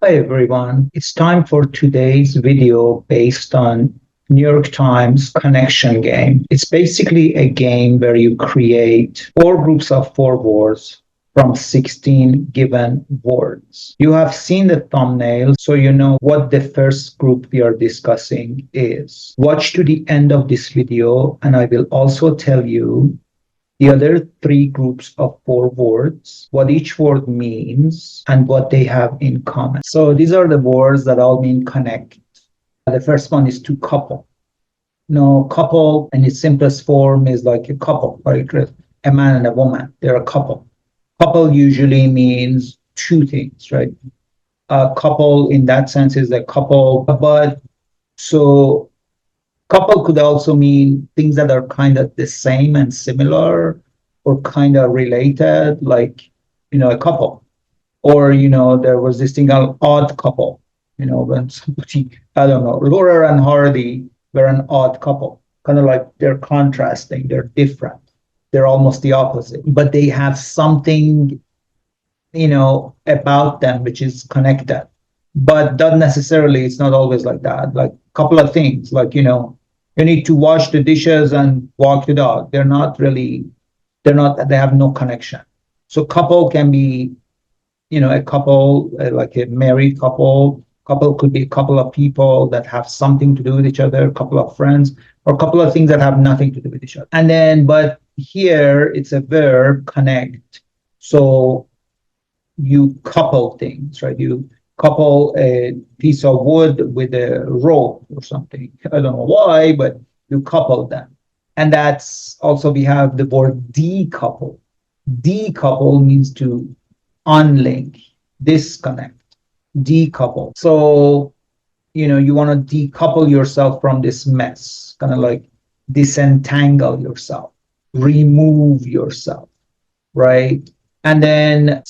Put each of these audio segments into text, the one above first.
Hi everyone. It's time for today's video based on New York Times connection game. It's basically a game where you create four groups of four words from 16 given words. You have seen the thumbnail, so you know what the first group we are discussing is. Watch to the end of this video, and I will also tell you the other three groups of four words, what each word means, and what they have in common. So these are the words that all mean connect. The first one is to couple. No, couple in its simplest form is like a couple, right? A man and a woman, they're a couple. Couple usually means two things, right? A couple in that sense is a couple, but so couple could also mean things that are kind of the same and similar or kind of related, like, a couple. Or, there was this thing called odd couple, when somebody, I don't know, Laura and Hardy were an odd couple, kind of like they're contrasting, they're different, they're almost the opposite, but they have something, about them which is connected. But not necessarily, it's not always like that. Like a couple of things, like, you need to wash the dishes and walk the dog. They have no connection. So couple can be, a couple, like a married couple. Couple could be a couple of people that have something to do with each other, a couple of friends, or a couple of things that have nothing to do with each other. And then, but here it's a verb, connect. So you couple things, right? You couple a piece of wood with a rope or something. I don't know why, but you couple them. And that's also, we have the word decouple. Decouple means to unlink, disconnect, decouple. So, you want to decouple yourself from this mess, kind of like disentangle yourself, remove yourself, right? And then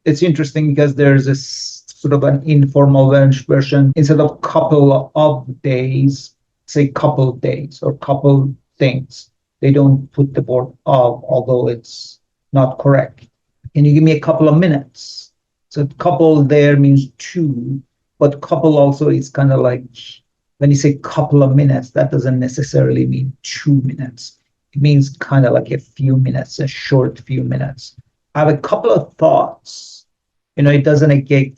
it's interesting because there's this sort of an informal version. Instead of couple of days, say couple days or couple things. They don't put the word of, although it's not correct. Can you give me a couple of minutes? So couple there means two, but couple also is kind of like, when you say couple of minutes, that doesn't necessarily mean 2 minutes. It means kind of like a few minutes, a short few minutes. I have a couple of thoughts. It doesn't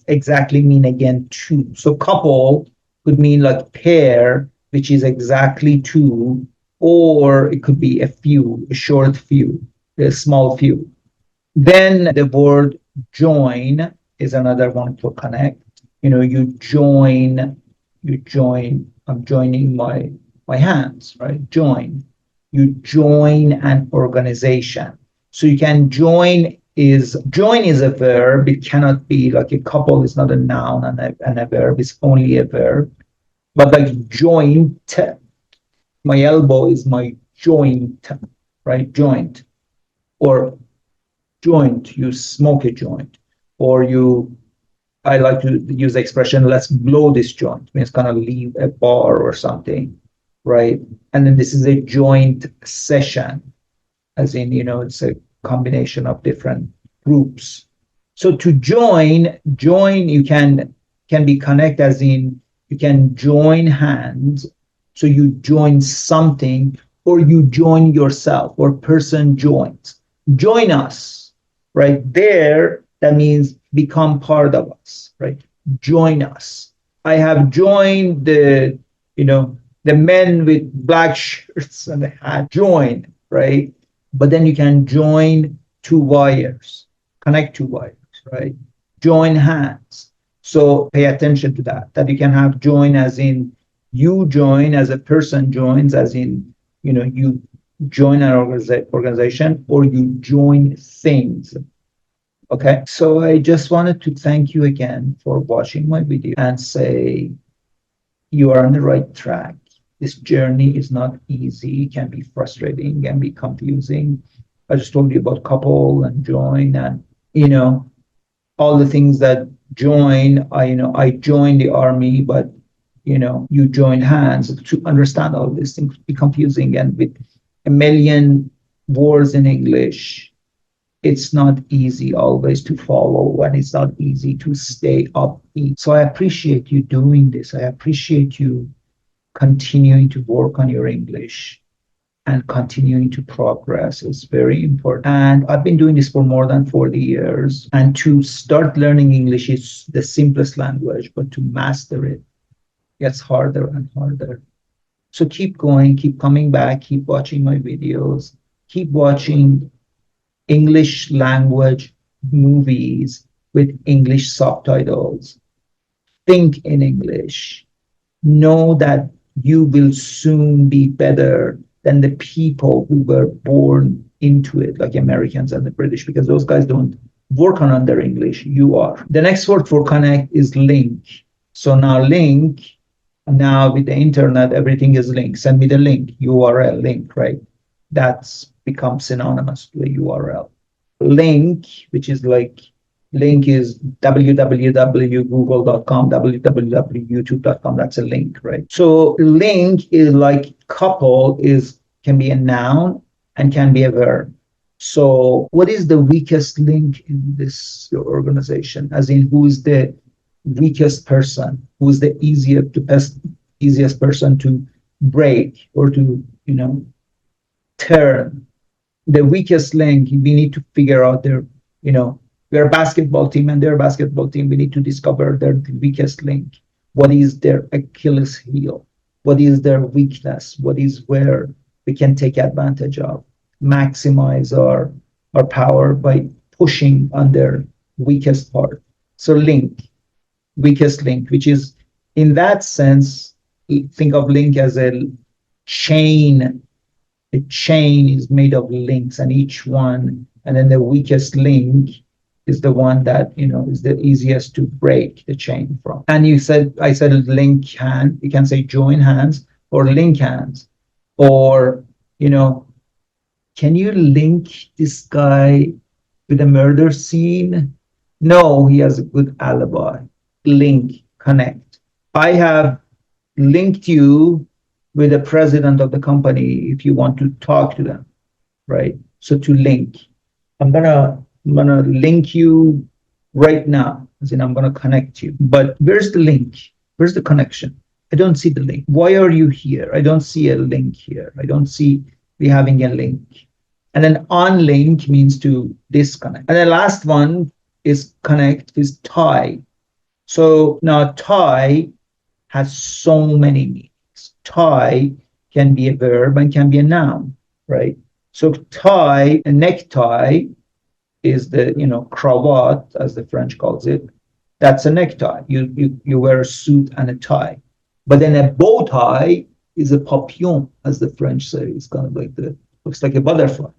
exactly mean, again, two. So couple could mean like pair, which is exactly two, or it could be a few, a short few, a small few. Then the word join is another one for connect. I'm joining my hands, right? You join an organization. So you can join is a verb. It cannot be like a couple is not a noun and a verb. It's only a verb. But like joint, my elbow is my joint, right? Joint. Or joint, you smoke a joint. Or I like to use the expression, let's blow this joint. It means kind of leave a bar or something, right? And then this is a joint session, as in, it's a combination of different groups. So to join you can be connect, as in you can join hands. So you join something, or you join yourself, or person joins. Join us, right? There, that means become part of us, right? Join us. I have joined the men with black shirts and the hat. Join, right? But then you can join two wires, connect two wires, right? Join hands. So pay attention to that you can have join as in you join, as a person joins, as in, you join an organization, or you join things. Okay. So I just wanted to thank you again for watching my video and say you are on the right track. This journey is not easy, it can be frustrating, can be confusing. I just told you about couple and join and, all the things that join. I joined the army, but, you join hands. To understand all these things be confusing, and with a million words in English, it's not easy always to follow, and it's not easy to stay upbeat. So I appreciate you doing this. I appreciate you continuing to work on your English and continuing to progress is very important. And I've been doing this for more than 40 years. And to start learning English is the simplest language, but to master it gets harder and harder. So keep going, keep coming back, keep watching my videos, keep watching English language movies with English subtitles. Think in English. Know that you will soon be better than the people who were born into it, like Americans and the British, because those guys don't work on their English. You are. The next word for connect is link. So now link, now with the internet, everything is linked. Send me the link, URL, link, right? That's become synonymous to a URL. Link, which is like, link is www.google.com, www.youtube.com. That's a link, right? So link is like couple can be a noun and can be a verb. So what is the weakest link in this your organization? As in, who is the weakest person? Who is the easiest person to break or to, turn? The weakest link, we need to figure out their, we're a basketball team and they're a basketball team. We need to discover their weakest link. What is their Achilles heel? What is their weakness? What is where we can take advantage of, maximize our power by pushing on their weakest part. So link, weakest link, which is in that sense, think of link as a chain. A chain is made of links, and each one, and then the weakest link is the one that is the easiest to break the chain from. And I said link hand. You can say join hands or link hands, or can you link this guy with a murder scene? No, he has a good alibi. Link, connect. I have linked you with the president of the company if you want to talk to them, right? So to link, I'm gonna link you right now, as in I'm gonna connect you. But where's the link? Where's the connection? I don't see the link. Why are you here? I don't see a link here. I don't see we having a link. And then unlink means to disconnect. And the last one is connect, is tie. So now tie has so many meanings. Tie can be a verb and can be a noun, right? So tie, a necktie is the cravat, as the French calls it. That's a necktie. You wear a suit and a tie. But then a bow tie is a papillon, as the French say. It's kind of like looks like a butterfly.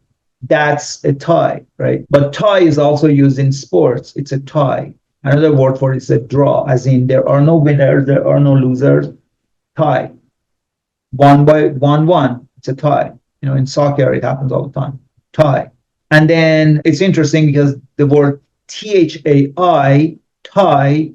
That's a tie, right? But tie is also used in sports. It's a tie. Another word for it is a draw, as in there are no winners, there are no losers. Tie. 1-1. It's a tie. In soccer, it happens all the time. Tie. And then it's interesting because the word THAI, tie,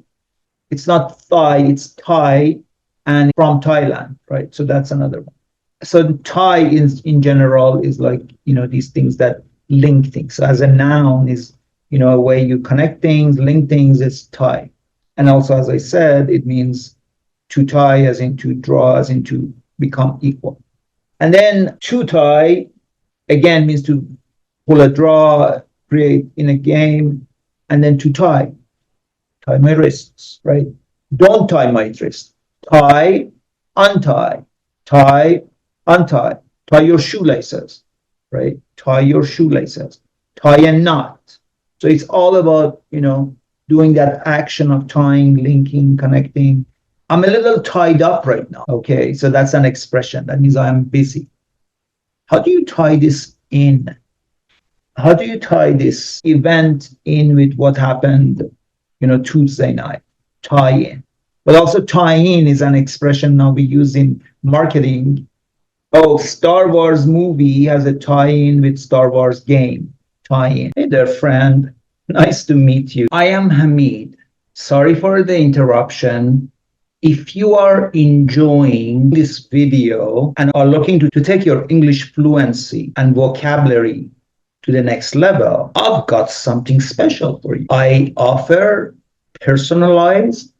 it's not thigh, it's Thai, and from Thailand, right? So that's another one. So tie is in general is like, these things that link things. So as a noun is, a way you connect things, link things, is tie. And also, as I said, it means to tie, as in to draw, as in to become equal. And then to tie, again, means to pull a draw, create in a game, and then to tie my wrists, right? Don't tie my wrist. Tie, untie, tie, untie, tie your shoelaces, right? Tie your shoelaces, tie a knot. So it's all about, doing that action of tying, linking, connecting. I'm a little tied up right now. Okay, so that's an expression. That means I'm busy. How do you tie this in? How do you tie this event in with what happened, Tuesday night? Tie in. But also tie in is an expression now we use in marketing. Oh, Star Wars movie has a tie-in with Star Wars game. Tie-in. Hey there, friend. Nice to meet you. I am Hamid. Sorry for the interruption. If you are enjoying this video and are looking to take your English fluency and vocabulary to the next level, I've got something special for you. I offer personalized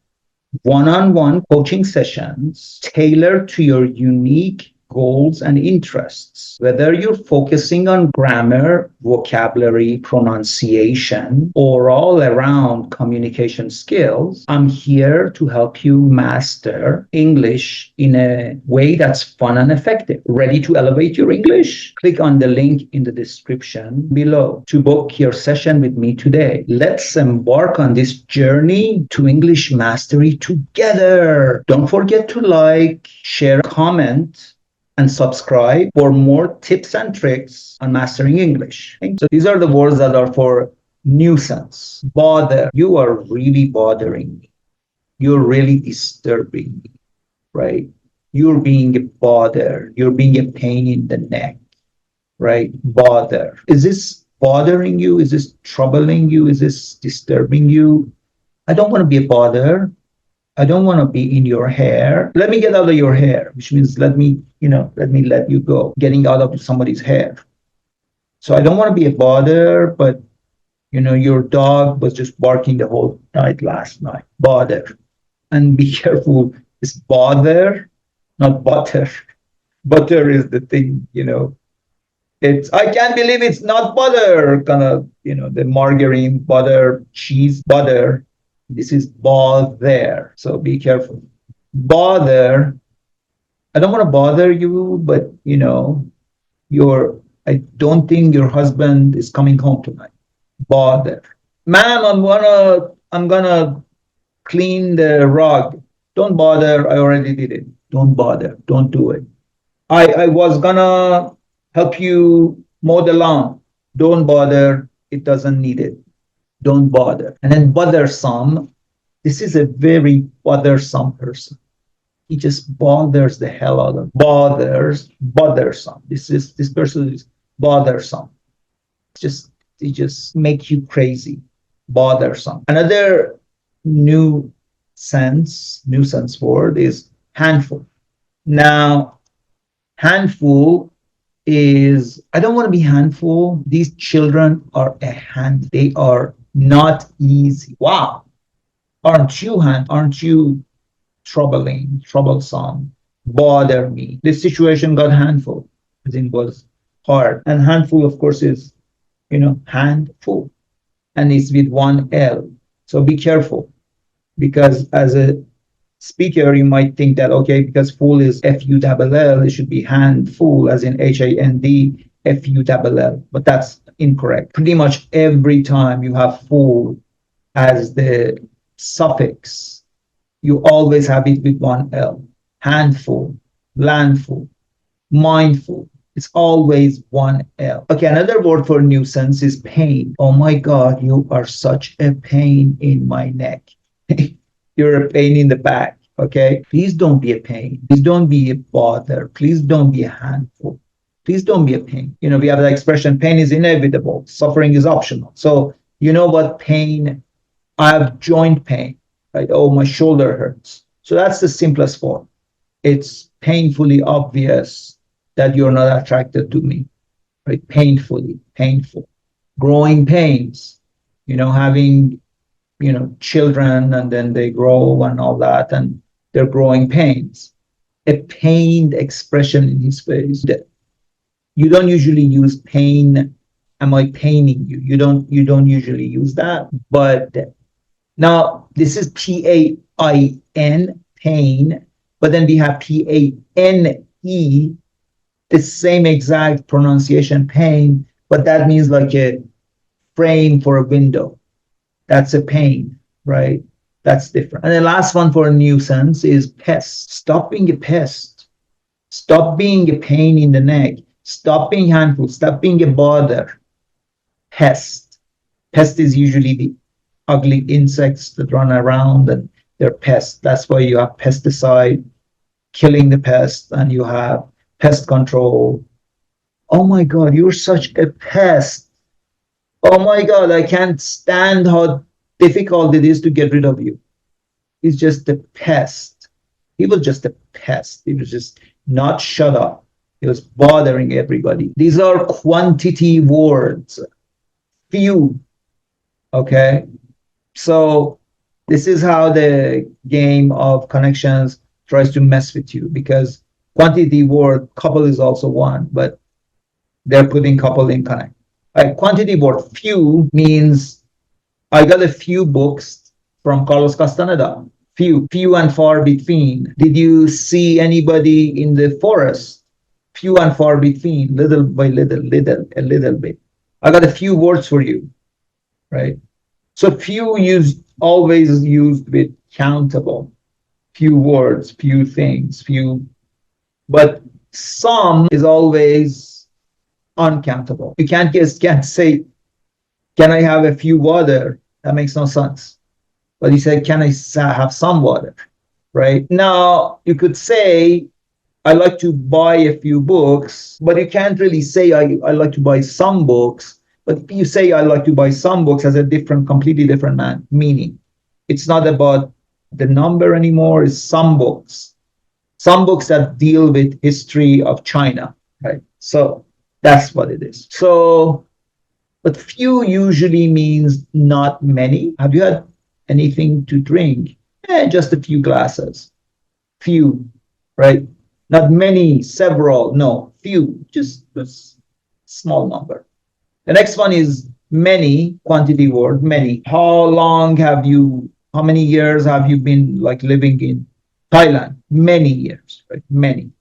one-on-one coaching sessions tailored to your unique goals and interests. Whether you're focusing on grammar, vocabulary, pronunciation, or all around communication skills, I'm here to help you master English in a way that's fun and effective. Ready to elevate your English? Click on the link in the description below to book your session with me today. Let's embark on this journey to English mastery together. Don't forget to like, share, comment, and subscribe for more tips and tricks on mastering English. So these are the words that are for nuisance, bother. You are really bothering me. You're really disturbing me, right? You're being a bother. You're being a pain in the neck, right? Bother. Is this bothering you? Is this troubling you? Is this disturbing you? I don't want to be a bother. I don't want to be in your hair. Let me get out of your hair, which means let me let you go, getting out of somebody's hair. So I don't want to be a bother, but your dog was just barking the whole night last night. Bother. And be careful, it's bother, not butter. Butter is the thing. I can't believe it's not butter, kind of, the margarine, butter, cheese, butter. This is bother. So be careful. Bother. I don't want to bother you, but I don't think your husband is coming home tonight. Bother. Ma'am, I'm gonna clean the rug. Don't bother. I already did it. Don't bother. Don't do it. I was gonna help you mow the lawn. Don't bother. It doesn't need it. Don't bother. And then bothersome. This is a very bothersome person. He just bothers the hell out of bothersome. This person is bothersome. They just make you crazy. Bothersome. Another nuisance word is handful. Now, handful is, I don't want to be handful. These children are a hand. They are not easy. Wow. Aren't you troublesome, bother me? This situation got handful, as in was hard. And handful, of course, is, handful. And it's with one L. So be careful, because as a speaker, you might think that, okay, because full is Full, it should be handful, as in HANDFULL. But that's incorrect. Pretty much every time you have full as the suffix, you always have it with one L. Handful, landful, mindful. It's always one L. Okay, another word for nuisance is pain. Oh my God, you are such a pain in my neck. You're a pain in the back. Okay, please don't be a pain. Please don't be a bother. Please don't be a handful. Please don't be a pain. We have the expression, pain is inevitable, suffering is optional. So you know what pain? I have joint pain, right? Oh, my shoulder hurts. So that's the simplest form. It's painfully obvious that you're not attracted to me, right? Painful. Growing pains, having, children, and then they grow and all that, and they're growing pains. A pained expression in his face. You don't usually use pain. Am I paining you? You don't usually use that, but now, this is PAIN, pain, but then we have PANE, the same exact pronunciation, pain, but that means like a frame for a window. That's a pain, right? That's different. And the last one for a nuisance is pest. Stop being a pest. Stop being a pain in the neck. Stop being handful. Stop being a bother. Pest. Pest is usually the ugly insects that run around, and they're pests. That's why you have pesticide killing the pest, and you have pest control. Oh my God, you're such a pest. Oh my God, I can't stand how difficult it is to get rid of you. He's just a pest. He was just a pest. He was just not shut up. It was bothering everybody. These are quantity words, few. Okay. So this is how the game of connections tries to mess with you, because quantity word couple is also one, but they're putting couple in connect. Quantity word few means I got a few books from Carlos Castaneda. Few and far between. Did you see anybody in the forest? Few and far between, little by little, a little bit. I got a few words for you, right? So few always used with countable. Few words, few things, few. But some is always uncountable. You can't say, can I have a few water? That makes no sense. But he said, can I have some water? Right? Now, you could say, I like to buy a few books, but you can't really say, I like to buy some books. But if you say, I like to buy some books, has a completely different meaning. It's not about the number anymore, it's some books. Some books that deal with history of China, right? So that's what it is. So, but few usually means not many. Have you had anything to drink? Just a few glasses. Few, right? Not many, several, no, few, just a small number. The next one is many, quantity word, many. How many years have you been like living in Thailand? Many years, right? Many.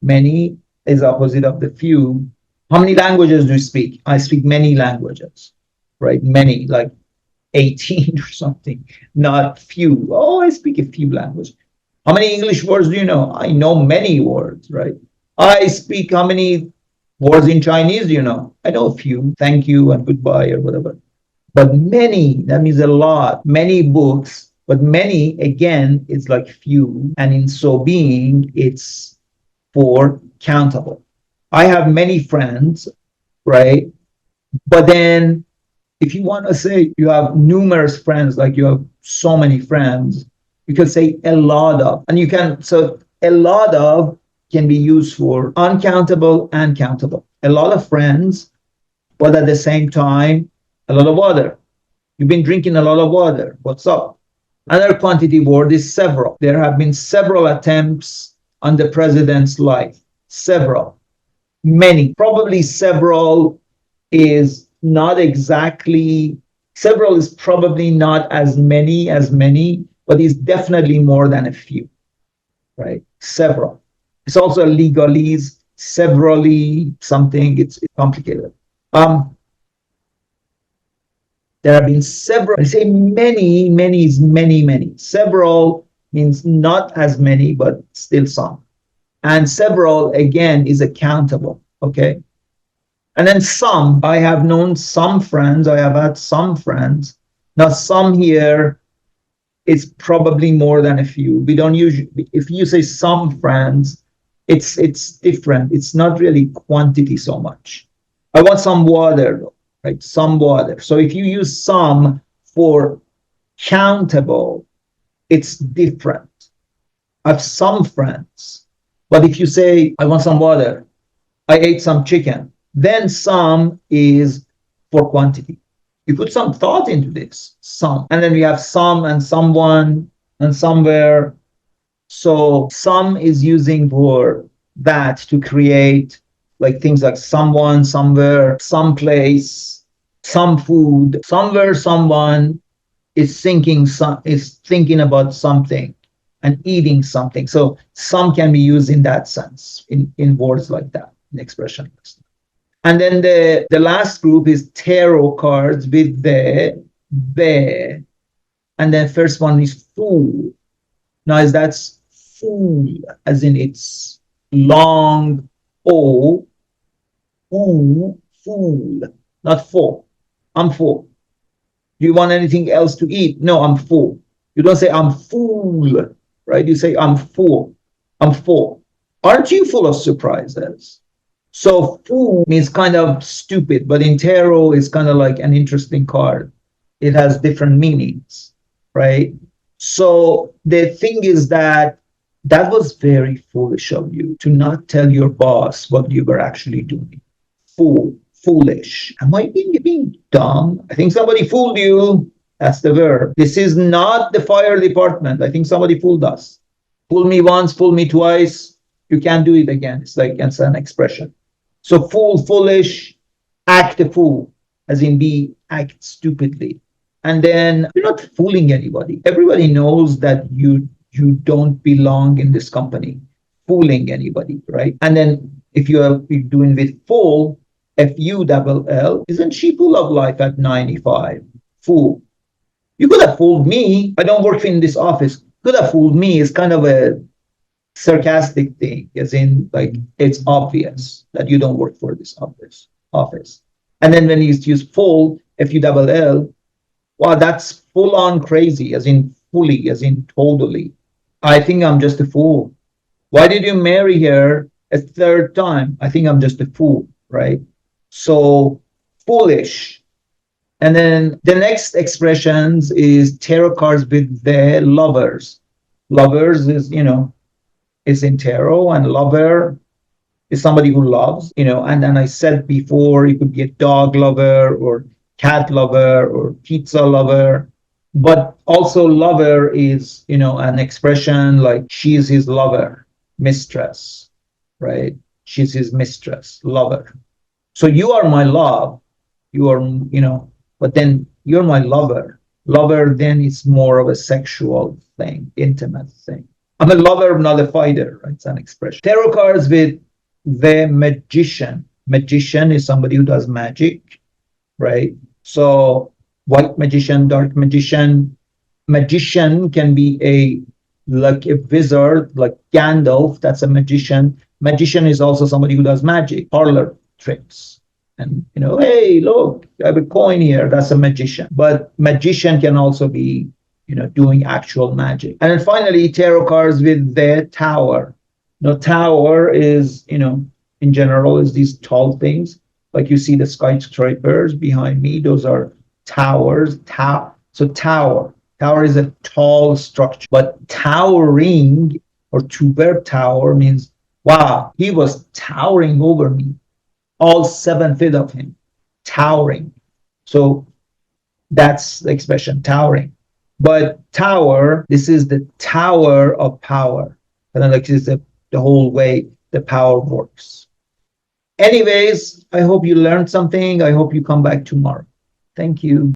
Many is opposite of the few. How many languages do you speak? I speak many languages, right? Many, like 18 or something, not few. Oh, I speak a few languages. How many English words do you know? I know many words, right? I speak how many words in Chinese do you know? I know a few. Thank you and goodbye or whatever. But many, that means a lot. Many books, but many, again, it's like few. And in so being, it's for countable. I have many friends, right? But then if you want to say you have numerous friends, like you have so many friends, you can say a lot of, and so a lot of can be used for uncountable and countable. A lot of friends, but at the same time, a lot of water. You've been drinking a lot of water. What's up? Another quantity word is several. There have been several attempts on the president's life. Several. Many. Probably several is not exactly, several is probably not as many, but it's definitely more than a few, right? Several. It's also a legalese, severally something, it's complicated. There have been several, I say many is many. Several means not as many, but still some. And several, again, is accountable, okay? And then some, I have known some friends, I have had some friends. Now, some here is probably more than a few. We don't usually, if you say some friends, it's different. It's not really quantity so much. I want some water, right? Some water. So if you use some for countable, it's different. I have some friends. But if you say, I want some water, I ate some chicken, then some is for quantity. You put some thought into this, some. And then we have some and someone and somewhere. So some is using for that to create like things like someone, somewhere, someplace, some food, somewhere, someone is thinking about something and eating something. So some can be used in that sense, in words like that, in expression. And then the last group is tarot cards with the, and then first one is fool. Now that's fool, as in it's long O, ooh, fool, not full. I'm full. Do you want anything else to eat? No, I'm full. You don't say I'm full, right? You say I'm full. I'm full. Aren't you full of surprises? So fool means kind of stupid, but in tarot it's kind of like an interesting card. It has different meanings, right? So the thing is that That was very foolish of you to not tell your boss what you were actually doing. Foolish. Am I being dumb? I think somebody fooled you. That's the verb. This is not the fire department. I think somebody fooled us. Fool me once, fool me twice. You can't do it again. It's an expression. So foolish, act a fool, as in act stupidly. And then you're not fooling anybody. Everybody knows that you don't belong in this company, fooling anybody, right? And then if you're doing with full, Full, isn't she full of life at 95? Fool. You could have fooled me. I don't work in this office. Could have fooled me is kind of a sarcastic thing, as in like it's obvious that you don't work for this office. And then when you use full, Full, wow, that's full on crazy, as in fully, as in totally. I think I'm just a fool. Why did you marry her a third time? I think I'm just a fool, right? So foolish. And then the next expressions is tarot cards with the lovers. Lovers is, is in tarot, and lover is somebody who loves, and then I said before it could be a dog lover or cat lover or pizza lover. But also lover is, an expression like she's his lover, mistress, right? She's his mistress, lover. So you are my love. You are, but then you're my lover. Lover then is more of a sexual thing, intimate thing. I'm a lover, not a fighter, right? It's an expression. Tarot cards with the magician. Magician is somebody who does magic, right? So white magician, dark magician. Magician can be like a wizard, like Gandalf. That's a magician. Magician is also somebody who does magic, parlor tricks. And hey, look, I have a coin here. That's a magician. But magician can also be, doing actual magic. And then finally, tarot cards with the tower. Tower is, in general, is these tall things. Like you see the skyscrapers behind me. Those are towers. So tower. Tower is a tall structure. But towering, or to verb tower, means, wow, he was towering over me. All 7 feet of him, towering. So that's the expression, towering. But tower, this is the tower of power. And then like this is the whole way the power works. Anyways, I hope you learned something. I hope you come back tomorrow. Thank you.